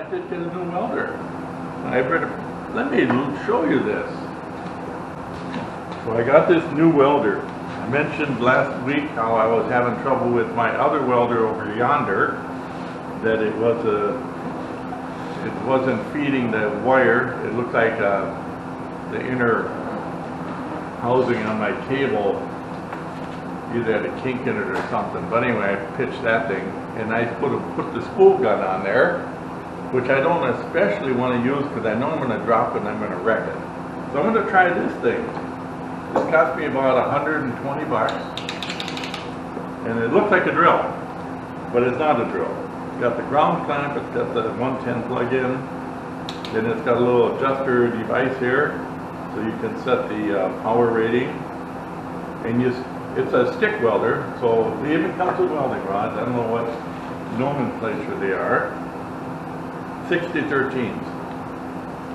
I did get a new welder. Let me show you this. So I got this new welder. I mentioned last week how I was having trouble with my other welder over yonder, that it wasn't feeding the wire. It looked like the inner housing on my cable either had a kink in it or something. But anyway, I pitched that thing, and I put the spool gun on there, which I don't especially want to use because I know I'm going to drop it and I'm going to wreck it. So I'm going to try this thing. This cost me about 120 bucks, and it looks like a drill, but it's not a drill. It's got the ground clamp, it's got the 110 plug-in, then it's got a little adjuster device here, so you can set the power rating, and it's a stick welder, so they even comes with welding rods. I don't know what nomenclature they are. 60-13s.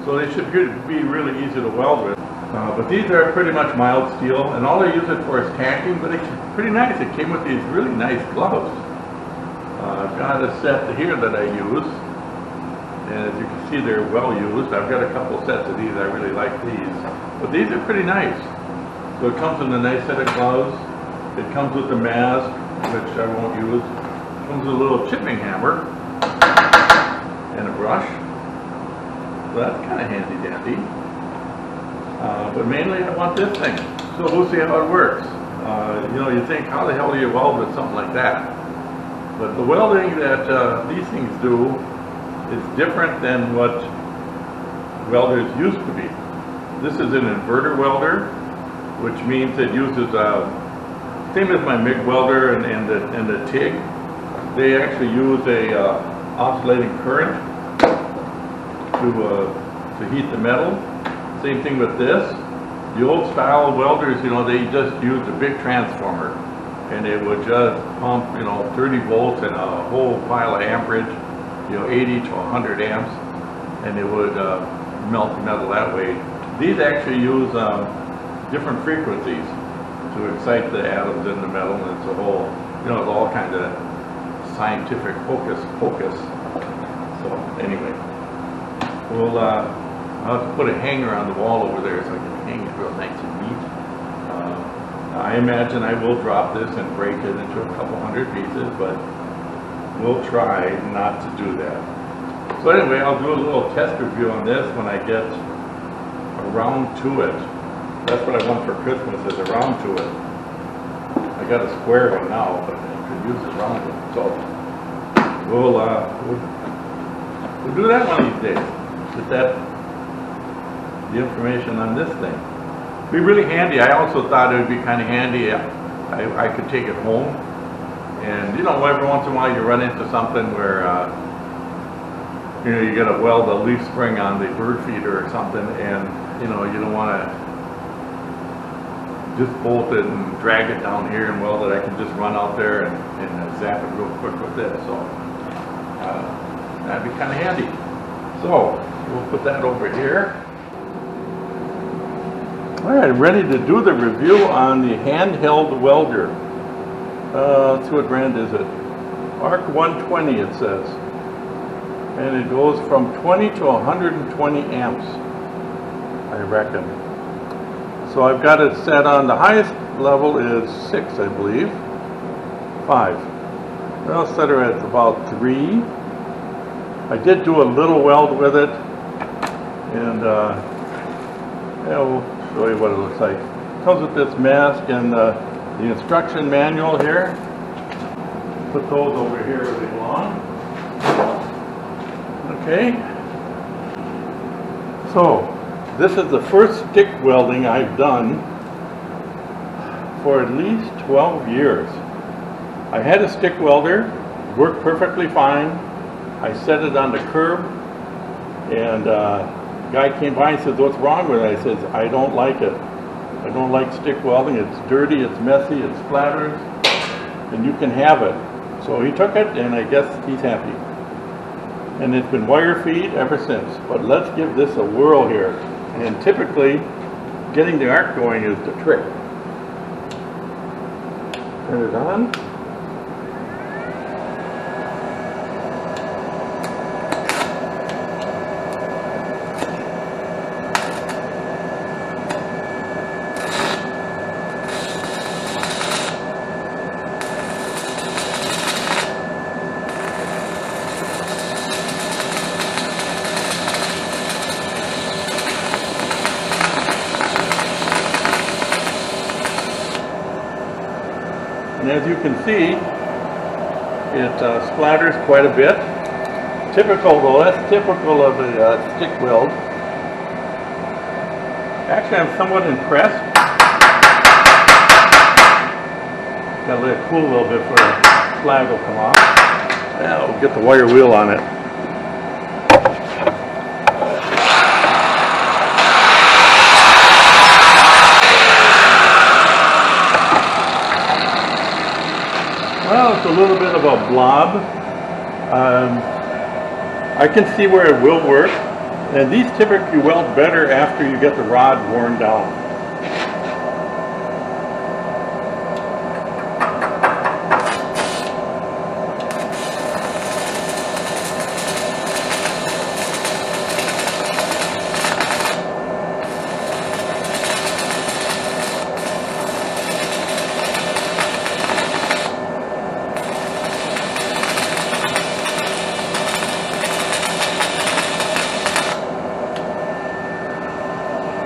So they should be really easy to weld with. But these are pretty much mild steel, and all I use it for is tacking, but it's pretty nice. It came with these really nice gloves. I've got a set here that I use, and as you can see, they're well used. I've got a couple sets of these. I really like these. But these are pretty nice. So it comes in a nice set of gloves. It comes with a mask, which I won't use. It comes with a little chipping hammer and a brush. So that's kind of handy dandy. But mainly I want this thing. So we'll see how it works. You think, how the hell do you weld with something like that? But the welding that these things do is different than what welders used to be. This is an inverter welder, which means it uses same as my MIG welder and the TIG. They actually use a oscillating current to heat the metal. Same thing with this. The old style welders, they just used a big transformer, and it would just pump, 30 volts and a whole pile of amperage, 80 to 100 amps, and it would melt the metal that way. These actually use different frequencies to excite the atoms in the metal, and it's a whole, it's all kind of scientific hocus pocus. So anyway, I'll have to put a hanger on the wall over there so I can hang it real nice and neat. I imagine I will drop this and break it into a couple hundred pieces, but we'll try not to do that. So anyway, I'll do a little test review on this when I get around to it. That's what I want for Christmas, is a round to it. I got a square one now, but I could use a round one. So we'll do that one of these days. Get the information on this thing. Be really handy. I also thought it would be kind of handy. I could take it home, and every once in a while you run into something where you got to weld a leaf spring on the bird feeder or something, and you don't want to just bolt it and drag it down here and weld it. I can just run out there and zap it real quick with this. So that'd be kind of handy. So we'll put that over here. All right, ready to do the review on the handheld welder. Let's see, what brand is it? ARC 120 it says. And it goes from 20 to 120 amps, I reckon. So I've got it set on, the highest level is 6, I believe. 5. I'll set her at about 3. I did do a little weld with it, and we'll show you what it looks like. It comes with this mask and the instruction manual here. Put those over here where they belong. Okay. So this is the first stick welding I've done for at least 12 years. I had a stick welder, worked perfectly fine. I set it on the curb, and guy came by and said, "What's wrong with it?" I said, "I don't like it. I don't like stick welding. It's dirty, it's messy, it splatters, and you can have it." So he took it, and I guess he's happy. And it's been wire feed ever since. But let's give this a whirl here. And typically, getting the arc going is the trick. Turn it on. And as you can see, it splatters quite a bit. Typical though, that's typical of a stick weld. Actually, I'm somewhat impressed. Gotta let it cool a little bit before the slag will come off. Now we'll get the wire wheel on it. Well, it's a little bit of a blob. I can see where it will work, and these typically weld better after you get the rod worn down.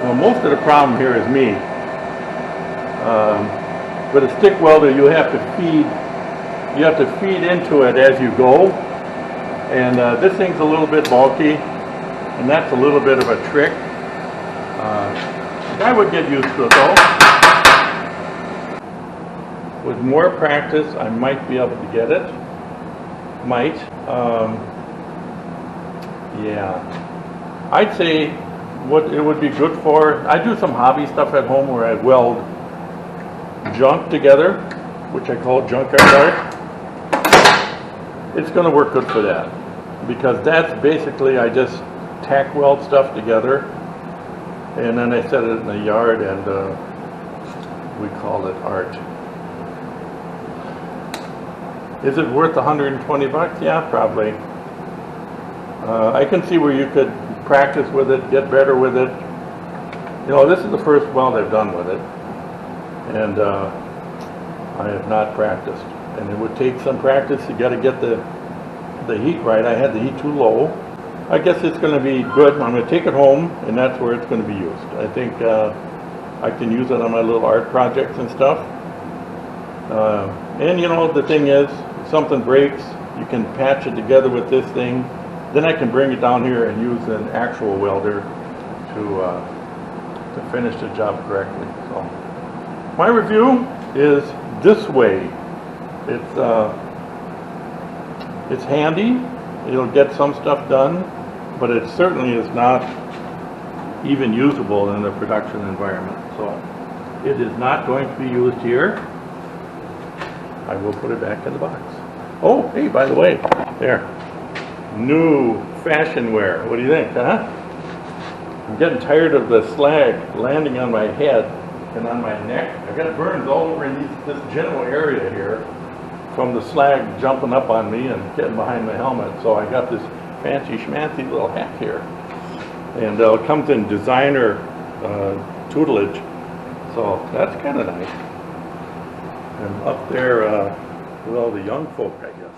Well, most of the problem here is me. With a stick welder, you have to feed into it as you go, and this thing's a little bit bulky, and that's a little bit of a trick. I would get used to it though. With more practice, I might be able to get it. Might. Yeah. I'd say what it would be good for, I do some hobby stuff at home where I weld junk together, which I call junkyard art. It's going to work good for that, because that's basically, I just tack weld stuff together and then I set it in the yard, and we call it art. Is it worth 120 bucks? Yeah, probably. I can see where you could practice with it, get better with it. You know, this is the first weld I've done with it, and I have not practiced. And it would take some practice. You got to get the heat right. I had the heat too low. I guess it's going to be good. I'm going to take it home, and that's where it's going to be used. I think I can use it on my little art projects and stuff. And you know, the thing is, if something breaks, you can patch it together with this thing. Then I can bring it down here and use an actual welder to finish the job correctly. So my review is this way. It's handy. It'll get some stuff done, but it certainly is not even usable in the production environment. So it is not going to be used here. I will put it back in the box. Oh, hey, by the way, there. New fashion wear. What do you think, huh? I'm getting tired of the slag landing on my head and on my neck. I got burns all over in this general area here from the slag jumping up on me and getting behind my helmet. So I got this fancy schmancy little hat here, and it comes in designer tutelage. So that's kind of nice. I'm up there with all the young folk, I guess.